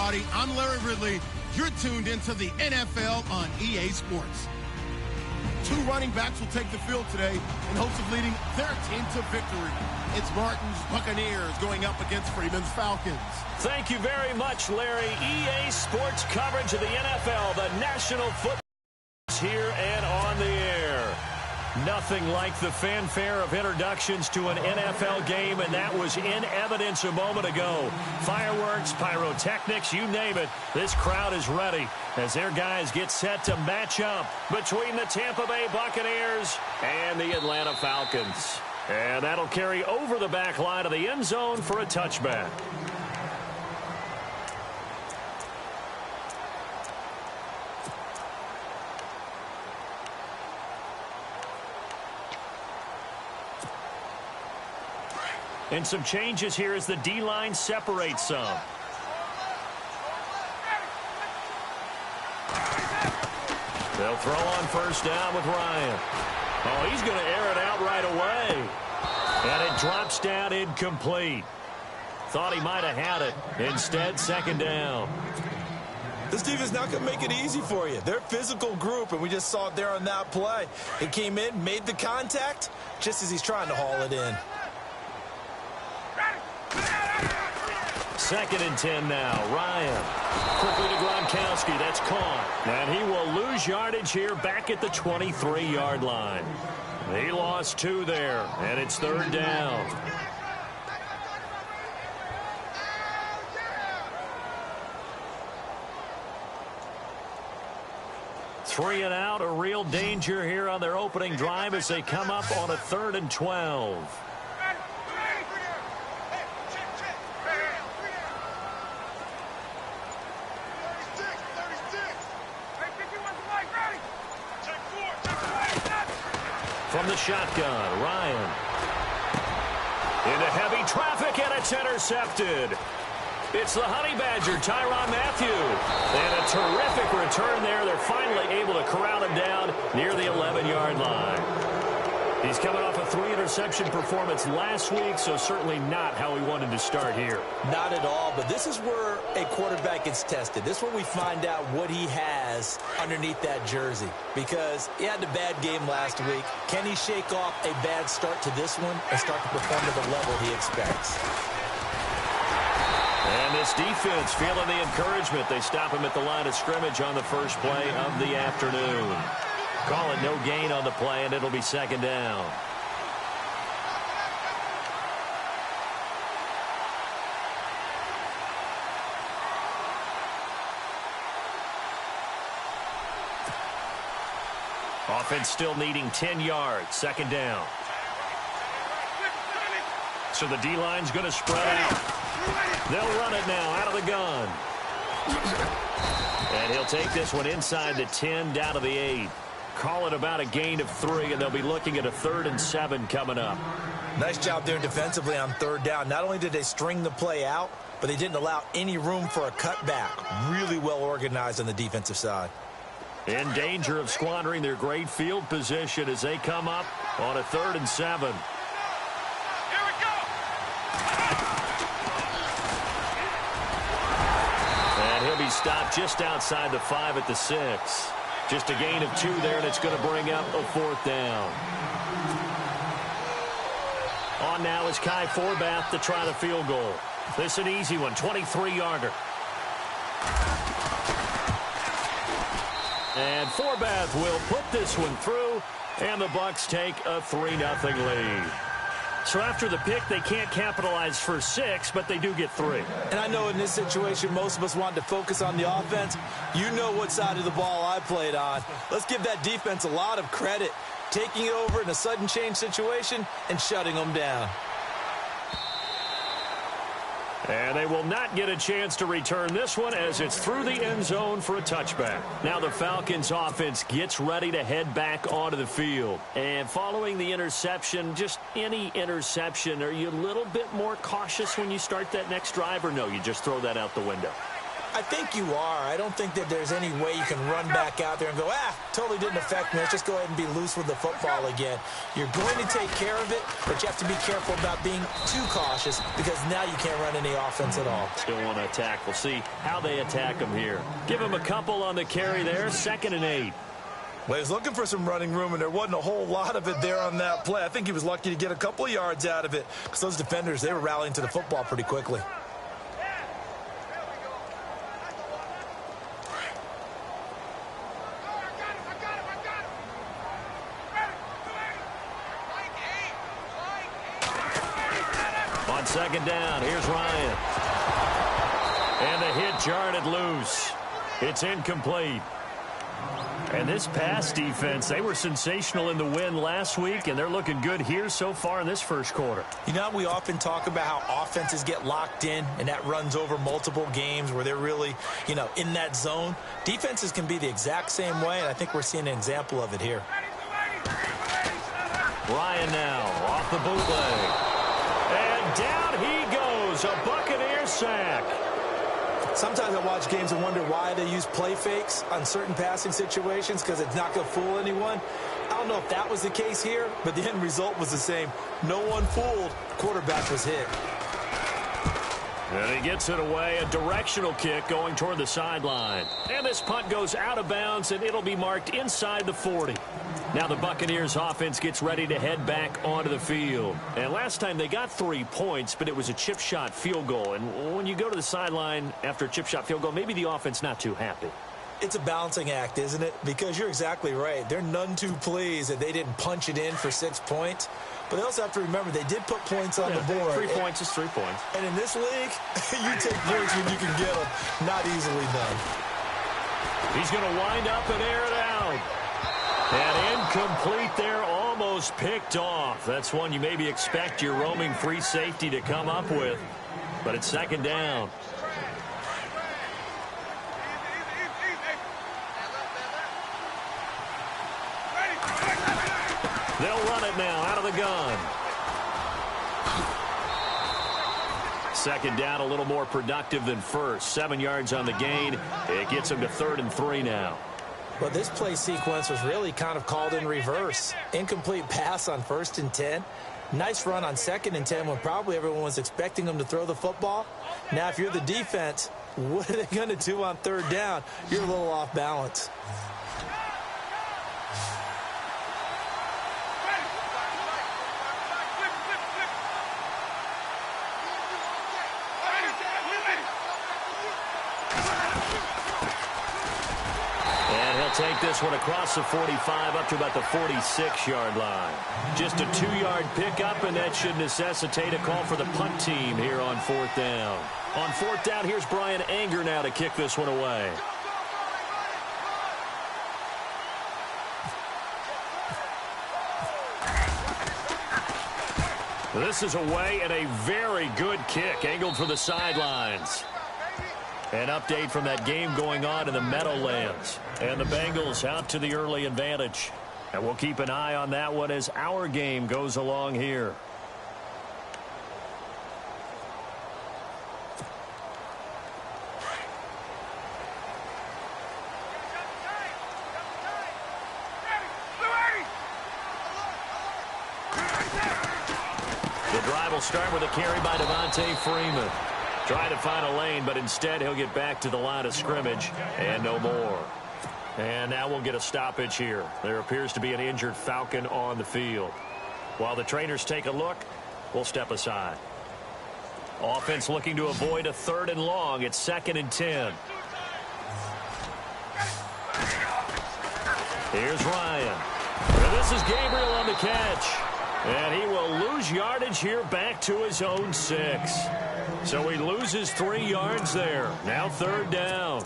everybody. I'm Larry Ridley. You're tuned into the NFL on EA Sports. Two running backs will take the field today in hopes of leading their team to victory. It's Martin's Buccaneers going up against Freeman's Falcons. Thank you very much, Larry. EA Sports coverage of the NFL, the National Football is here and on the air. Nothing like the fanfare of introductions to an NFL game, and that was in evidence a moment ago. Fireworks, pyrotechnics, you name it. This crowd is ready as their guys get set to match up between the Tampa Bay Buccaneers and the Atlanta Falcons. And that'll carry over the back line of the end zone for a touchback. And some changes here as the D-line separates some. They'll throw on first down with Ryan. Oh, he's going to air it out right away. And it drops down incomplete. Thought he might have had it. Instead, second down. This defense not going to make it easy for you. They're a physical group, and we just saw it there on that play. He came in, made the contact, just as he's trying to haul it in. Second and 10 now. Ryan quickly to Gronkowski. That's caught. And he will lose yardage here back at the 23-yard line. He lost 2 there, and it's third down. Three and out, a real danger here on their opening drive as they come up on a 3rd and 12. From the shotgun, Ryan. Into heavy traffic, and it's intercepted. It's the Honey Badger, Tyrann Mathieu. And a terrific return there. They're finally able to corral him down near the 11-yard line. He's coming off a 3-interception performance last week, so certainly not how he wanted to start here. Not at all, but this is where a quarterback gets tested. This is where we find out what he has underneath that jersey, because he had a bad game last week. Can he shake off a bad start to this one and start to perform to the level he expects? And this defense feeling the encouragement. They stop him at the line of scrimmage on the first play of the afternoon. Call it no gain on the play, and it'll be second down. Offense still needing 10 yards. Second down. So the D-line's going to spread out. They'll run it now out of the gun. And he'll take this one inside the 10, down to the 8. Call it about a gain of 3, and they'll be looking at a 3rd and 7 coming up. Nice job there defensively on third down. Not only did they string the play out, but they didn't allow any room for a cutback. Really well organized on the defensive side. In danger of squandering their great field position as they come up on a 3rd and 7. And he'll be stopped just outside the 5 at the 6. Just a gain of 2 there, and it's going to bring up a 4th down. On now is Kai Forbath to try the field goal. This is an easy one, 23-yarder. And Forbath will put this one through, and the Bucs take a 3-0 lead. So after the pick, they can't capitalize for 6, but they do get 3. And I know in this situation, most of us want to focus on the offense. You know what side of the ball I played on. Let's give that defense a lot of credit, taking it over in a sudden change situation and shutting them down. And they will not get a chance to return this one as it's through the end zone for a touchback. Now the Falcons offense gets ready to head back onto the field. And following the interception, just any interception, are you a little bit more cautious when you start that next drive, or no, you just throw that out the window? I think you are. I don't think that there's any way you can run back out there and go, totally didn't affect me. Let's just go ahead and be loose with the football again. You're going to take care of it, but you have to be careful about being too cautious because now you can't run any offense at all. Still want to attack. We'll see how they attack him here. Give him a couple on the carry there. 2nd and 8. Well, he's looking for some running room, and there wasn't a whole lot of it there on that play. I think he was lucky to get a couple of yards out of it because those defenders, they were rallying to the football pretty quickly. On 2nd down, here's Ryan. And the hit jarred it loose. It's incomplete. And this pass defense, they were sensational in the win last week, and they're looking good here so far in this first quarter. You know, we often talk about how offenses get locked in, and that runs over multiple games where they're really, in that zone. Defenses can be the exact same way, and I think we're seeing an example of it here. Ryan now off the bootleg. And down he goes, a Buccaneer sack. Sometimes I watch games and wonder why they use play fakes on certain passing situations because it's not going to fool anyone. I don't know if that was the case here, but the end result was the same. No one fooled. Quarterback was hit. And he gets it away, a directional kick going toward the sideline. And this punt goes out of bounds, and it'll be marked inside the 40. Now the Buccaneers offense gets ready to head back onto the field. And last time they got 3 points, but it was a chip shot field goal. And when you go to the sideline after a chip shot field goal, maybe the offense not too happy. It's a balancing act, isn't it? Because you're exactly right. They're none too pleased that they didn't punch it in for 6 points. But they also have to remember they did put points on the board. 3 points is 3 points. And in this league, you take points when you can get them. Not easily done. He's going to wind up and air it out. And incomplete there, almost picked off. That's one you maybe expect your roaming free safety to come up with. But it's 2nd down. They'll run it now out of the gun. 2nd down, a little more productive than first. 7 yards on the gain. It gets them to 3rd and 3 now. Well, this play sequence was really kind of called in reverse. Incomplete pass on 1st and 10. Nice run on 2nd and 10 when probably everyone was expecting them to throw the football. Now, if you're the defense, what are they going to do on 3rd down? You're a little off balance. Take this one across the 45 up to about the 46-yard line. Just a 2-yard pickup, and that should necessitate a call for the punt team here on 4th down. On 4th down, here's Brian Anger now to kick this one away. This is away and a very good kick, angled for the sidelines. An update from that game going on in the Meadowlands. And the Bengals out to the early advantage. And we'll keep an eye on that one as our game goes along here. The drive will start with a carry by Devontae Freeman. Trying to find a lane, but instead he'll get back to the line of scrimmage and no more. And now we'll get a stoppage here. There appears to be an injured Falcon on the field. While the trainers take a look, we'll step aside. Offense looking to avoid a 3rd and long. It's 2nd and 10. Here's Ryan. And this is Gabriel on the catch. And he will lose yardage here back to his own 6. So he loses 3 yards there. Now 3rd down.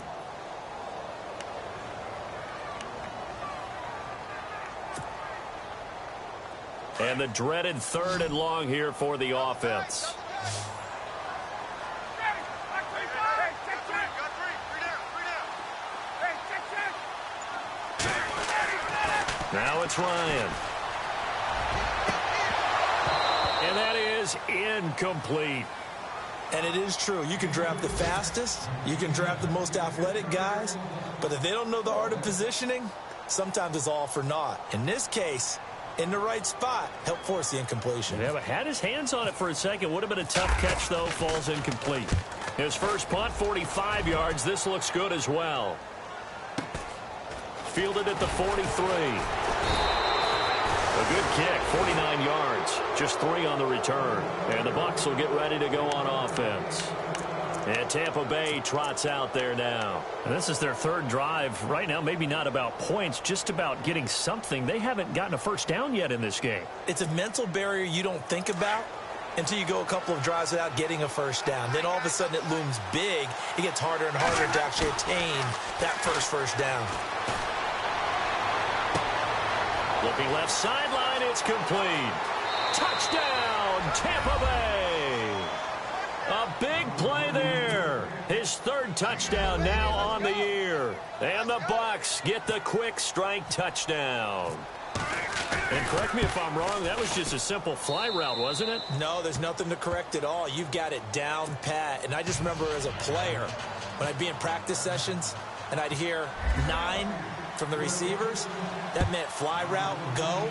And the dreaded 3rd and long here for the offense. Now it's Ryan. And that is incomplete. And it is true. You can draft the fastest. You can draft the most athletic guys. But if they don't know the art of positioning, sometimes it's all for naught. In this case, in the right spot, helped force the incompletion. Yeah, but had his hands on it for a second. Would have been a tough catch, though. Falls incomplete. His first punt, 45 yards. This looks good as well. Fielded at the 43. A good kick, 49 yards. Just 3 on the return. And the Bucs will get ready to go on offense. And Tampa Bay trots out there now. And this is their third drive. Right now, maybe not about points, just about getting something. They haven't gotten a first down yet in this game. It's a mental barrier you don't think about until you go a couple of drives without getting a first down. Then all of a sudden it looms big. It gets harder and harder to actually attain that first down. Looking left sideline, it's complete. Touchdown, Tampa Bay. A big play there. His third touchdown now on the year. And the Bucs get the quick strike touchdown. And correct me if I'm wrong, that was just a simple fly route, wasn't it? No, there's nothing to correct at all. You've got it down pat. And I just remember as a player, when I'd be in practice sessions and I'd hear 9 from the receivers, that meant fly route, go.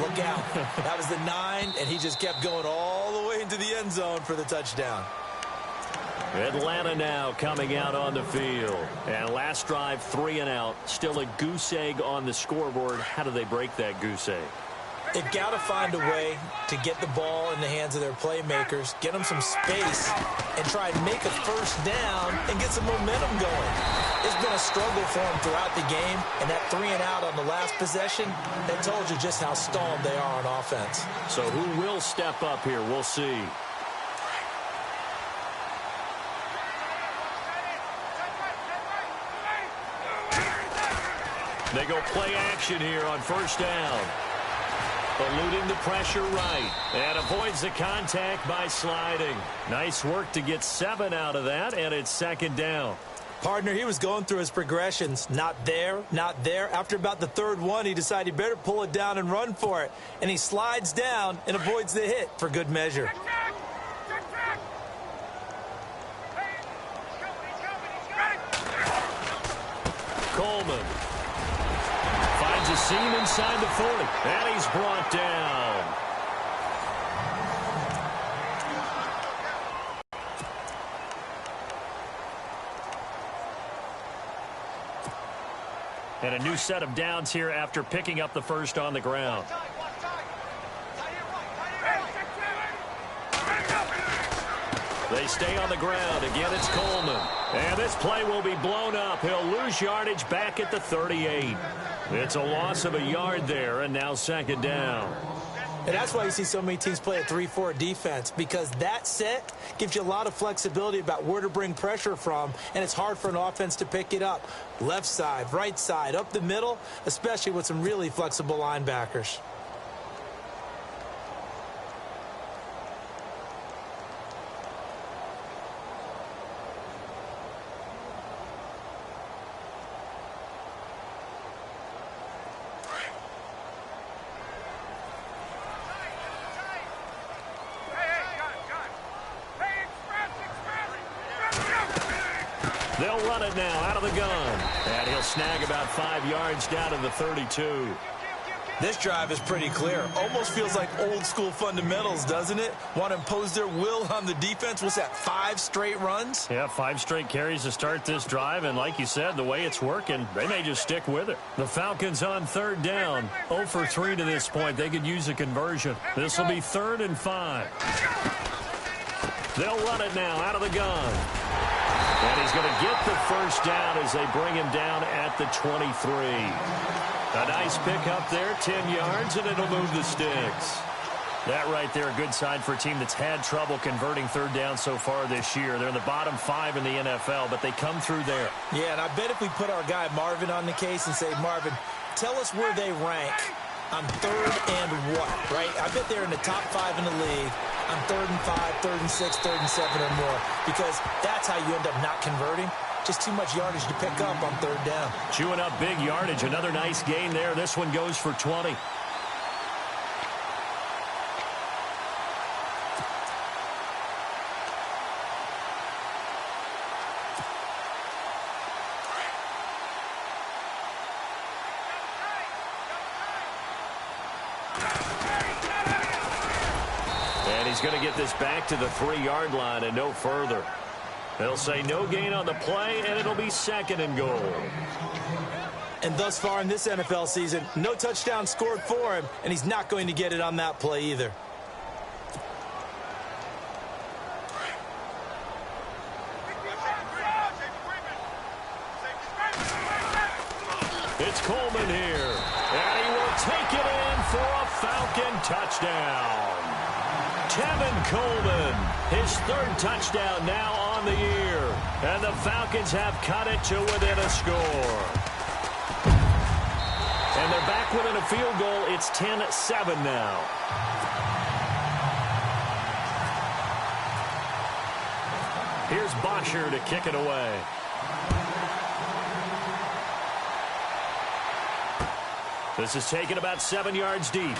Look out. That was the 9, and he just kept going all the way into the end zone for the touchdown. Atlanta now coming out on the field. And last drive, 3 and out. Still a goose egg on the scoreboard. How do they break that goose egg? They've got to find a way to get the ball in the hands of their playmakers, get them some space, and try and make a first down and get some momentum going. It's been a struggle for them throughout the game, and that 3 and out on the last possession, that told you just how stalled they are on offense. So who will step up here? We'll see. They go play action here on first down. Eluding the pressure right. And avoids the contact by sliding. Nice work to get 7 out of that, and it's second down. Partner, he was going through his progressions. Not there, not there. After about the third one, he decided he better pull it down and run for it. And he slides down and avoids the hit for good measure. Coleman finds a seam inside the 40, and he's brought down. And a new set of downs here after picking up the first on the ground. They stay on the ground. Again, it's Coleman. And this play will be blown up. He'll lose yardage back at the 38. It's a loss of a yard there, and now second down. And that's why you see so many teams play a 3-4 defense, because that set gives you a lot of flexibility about where to bring pressure from, and it's hard for an offense to pick it up. Left side, right side, up the middle, especially with some really flexible linebackers. They'll run it now out of the gun. And he'll snag about 5 yards down to the 32. This drive is pretty clear. Almost feels like old school fundamentals, doesn't it? Want to impose their will on the defense. What's that, 5 straight runs? Yeah, 5 straight carries to start this drive. And like you said, the way it's working, they may just stick with it. The Falcons on third down. 0 for 3 to this point. They could use a conversion. This will be 3rd and 5. They'll run it now out of the gun. And he's going to get the first down as they bring him down at the 23. A nice pickup there, 10 yards, and it'll move the sticks. That right there, a good sign for a team that's had trouble converting third down so far this year. They're in the bottom 5 in the NFL, but they come through there. Yeah, and I bet if we put our guy Marvin on the case and say, Marvin, tell us where they rank on 3rd and what, right? I bet they're in the top 5 in the league on 3rd and 5, 3rd and 6, 3rd and 7 or more, because that's how you end up not converting. Just too much yardage to pick up on 3rd down. Chewing up big yardage. Another nice gain there. This one goes for 20. he's going to get this back to the 3-yard line and no further. They'll say no gain on the play, and it'll be 2nd and goal. And thus far in this NFL season, no touchdown scored for him, and he's not going to get it on that play either. It's Coleman here, and he will take it in for a Falcon touchdown. Tevin Coleman, his 3rd touchdown now on the year, and the Falcons have cut it to within a score. And they're back within a field goal. It's 10-7 now. Here's Bosher to kick it away. This is taken about 7 yards deep.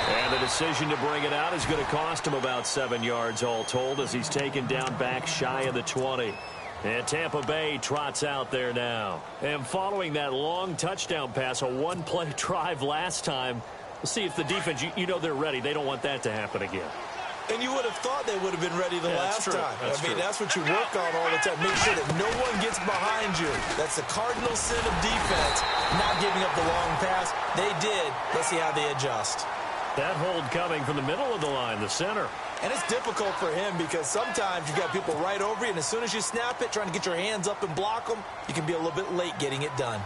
And the decision to bring it out is going to cost him about 7 yards all told as he's taken down back shy of the 20. And Tampa Bay trots out there now. And following that long touchdown pass, a one-play drive last time, we'll see if the defense, you know they're ready. They don't want that to happen again. And you would have thought they would have been ready the last time. That's what you work on all the time. Make sure that no one gets behind you. That's the cardinal sin of defense, not giving up the long pass. They did. Let's see how they adjust. That hold coming from the middle of the line, the center. And it's difficult for him because sometimes you've got people right over you, and as soon as you snap it, trying to get your hands up and block them, you can be a little bit late getting it done.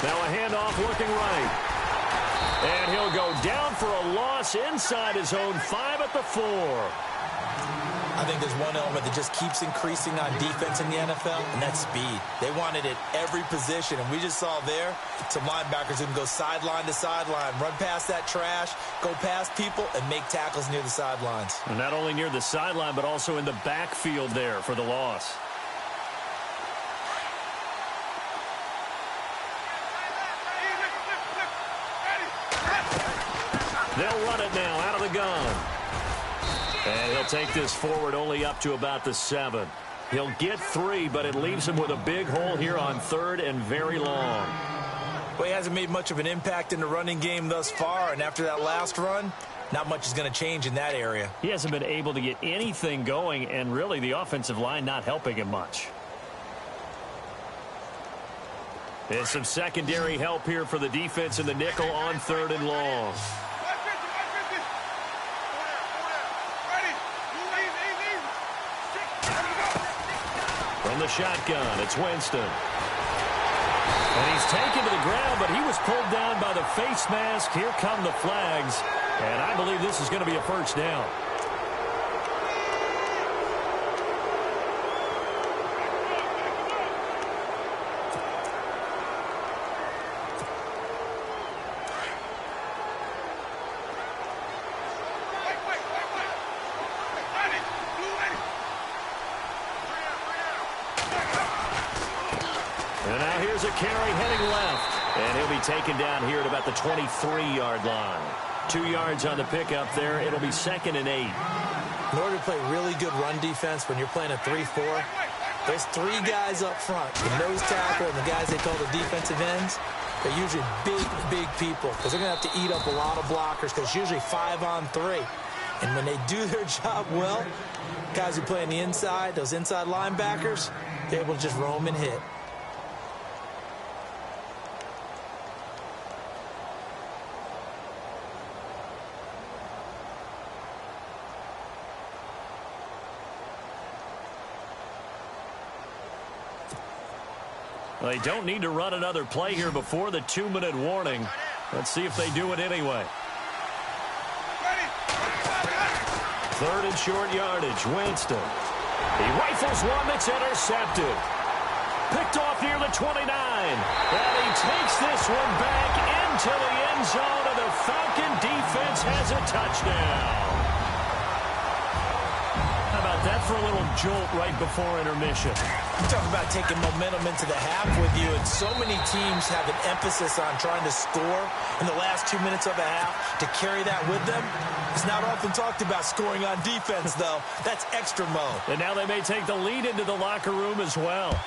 Now a handoff looking right. And he'll go down for a loss inside his own 5 at the 4. I think there's one element that just keeps increasing on defense in the NFL, and that's speed. They want it at every position, and we just saw there some linebackers who can go sideline to sideline, run past that trash, go past people, and make tackles near the sidelines. And not only near the sideline, but also in the backfield there for the loss. They'll run it now out of the gun. And he'll take this forward only up to about the 7. He'll get 3, but it leaves him with a big hole here on 3rd and very long. Well, he hasn't made much of an impact in the running game thus far, and after that last run, not much is going to change in that area. He hasn't been able to get anything going, and really the offensive line not helping him much. There's some secondary help here for the defense in the nickel on 3rd and long. From the shotgun, it's Winston. And he's taken to the ground, but he was pulled down by the face mask. Here come the flags. And I believe this is going to be a first down. And now here's a carry heading left. And he'll be taken down here at about the 23-yard line. 2 yards on the pickup there. It'll be 2nd and 8. In order to play really good run defense when you're playing a 3-4, those 3 guys up front, the nose tackle and the guys they call the defensive ends, they're usually big people because they're going to have to eat up a lot of blockers because it's usually 5 on 3. And when they do their job well, guys who play on the inside, those inside linebackers, they're able to just roam and hit. They don't need to run another play here before the 2-minute warning. Let's see if they do it anyway. Third and short yardage. Winston. He rifles one that's intercepted. Picked off near the 29. And he takes this one back into the end zone, and the Falcon defense has a touchdown. How about that for a little jolt right before intermission? You talk about taking momentum into the half with you, and so many teams have an emphasis on trying to score in the last 2 minutes of a half. To carry that with them, it's not often talked about scoring on defense, though. That's extra mode. And now they may take the lead into the locker room as well.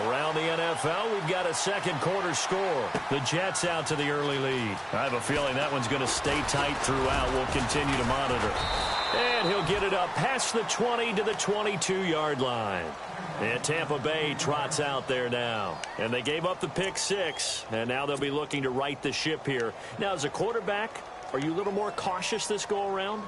Around the NFL, we've got a second quarter score. The Jets out to the early lead. I have a feeling that one's going to stay tight throughout. We'll continue to monitor. And he'll get it up past the 20 to the 22-yard line. And Tampa Bay trots out there now. And they gave up the pick 6. And now they'll be looking to right the ship here. Now, as a quarterback, are you a little more cautious this go-around?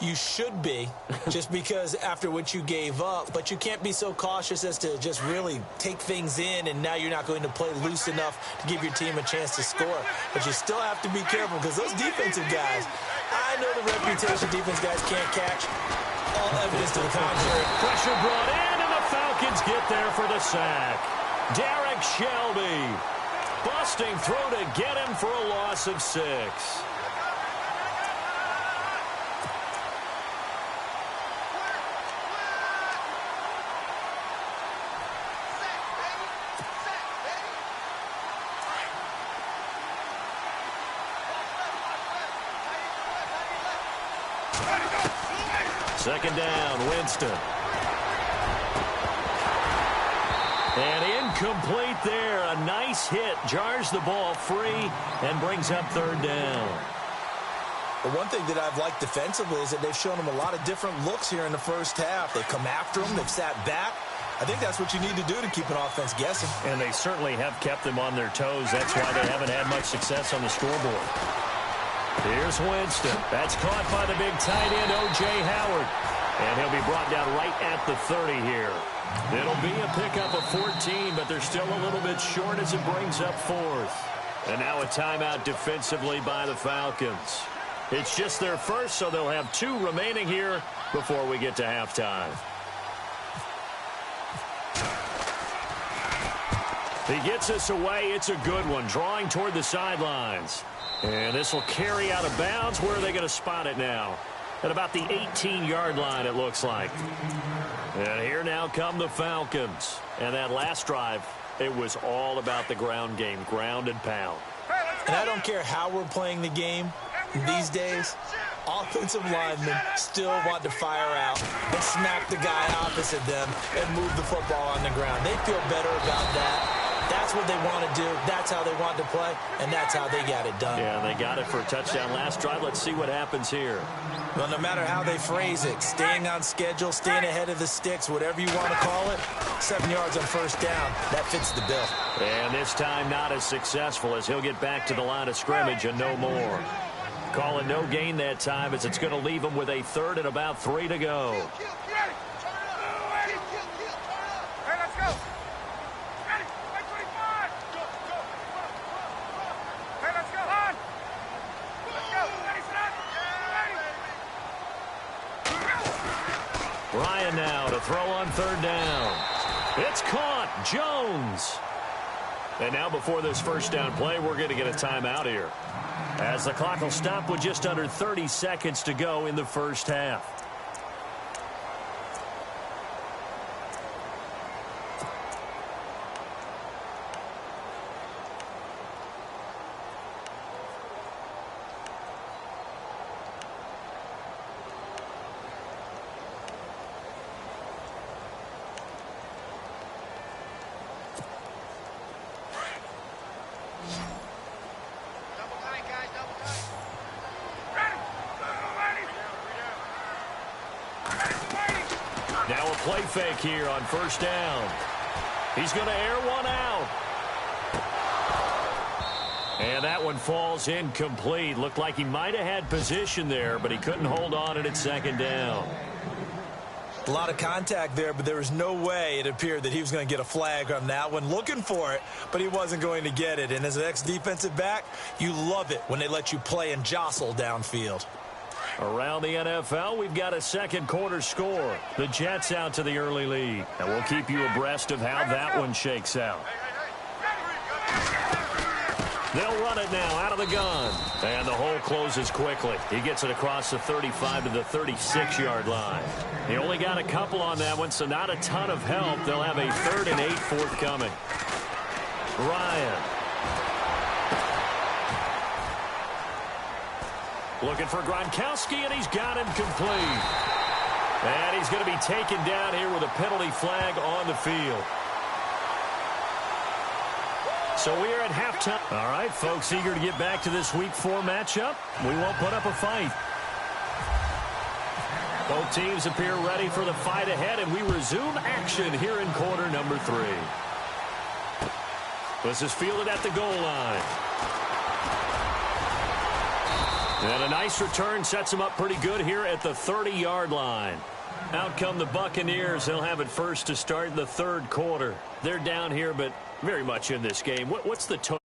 You should be, just because after what you gave up. But you can't be so cautious as to just really take things in, and now you're not going to play loose enough to give your team a chance to score. But you still have to be careful, because those defensive guys, I know the reputation defense guys can't catch. All evidence to the contrary. Pressure brought in, and the Falcons get there for the sack. Derek Shelby busting through to get him for a loss of 6. Second down, Winston. And incomplete there. A nice hit. Jars the ball free and brings up third down. Well, one thing that I've liked defensively is that they've shown them a lot of different looks here in the first half. They've come after them. They've sat back. I think that's what you need to do to keep an offense guessing. And they certainly have kept them on their toes. That's why they haven't had much success on the scoreboard. Here's Winston. That's caught by the big tight end, O.J. Howard. And he'll be brought down right at the 30 here. It'll be a pickup of 14, but they're still a little bit short as it brings up 4th. And now a timeout defensively by the Falcons. It's just their first, so they'll have 2 remaining here before we get to halftime. He gets us away. It's a good one, drawing toward the sidelines. And this will carry out of bounds. Where are they going to spot it now? At about the 18-yard line, it looks like. And here now come the Falcons. And that last drive, it was all about the ground game, ground and pound. And I don't care how we're playing the game these days, offensive linemen still want to fire out and smack the guy opposite them and move the football on the ground. They feel better about that. That's what they want to do. That's how they want to play, and that's how they got it done. Yeah, they got it for a touchdown last drive. Let's see what happens here. Well, no matter how they phrase it, staying on schedule, staying ahead of the sticks, whatever you want to call it, 7 yards on first down, that fits the bill. And this time not as successful as he'll get back to the line of scrimmage and no more. Calling no gain that time as it's going to leave him with a 3rd and about 3 to go. Ryan now to throw on 3rd down. It's caught. Jones. And now before this first down play, we're going to get a timeout here, as the clock will stop with just under 30 seconds to go in the first half. Now a play fake here on first down. He's going to air one out. And that one falls incomplete. Looked like he might have had position there, but he couldn't hold on at second down. A lot of contact there, but there was no way it appeared that he was going to get a flag on that one. Looking for it, but he wasn't going to get it. And as an ex-defensive back, you love it when they let you play and jostle downfield. Around the NFL, we've got a second quarter score. The Jets out to the early lead. And we'll keep you abreast of how that one shakes out. They'll run it now out of the gun. And the hole closes quickly. He gets it across the 35 to the 36-yard line. He only got a couple on that one, so not a ton of help. They'll have a 3rd and 8 forthcoming. Ryan. Looking for Gronkowski, and he's got him complete. And he's going to be taken down here with a penalty flag on the field. So we are at halftime. All right, folks, eager to get back to this Week 4 matchup. We won't put up a fight. Both teams appear ready for the fight ahead, and we resume action here in quarter number 3. This is fielded at the goal line. And a nice return sets them up pretty good here at the 30-yard line. Out come the Buccaneers. They'll have it first to start the 3rd quarter. They're down here, but very much in this game. What's the total?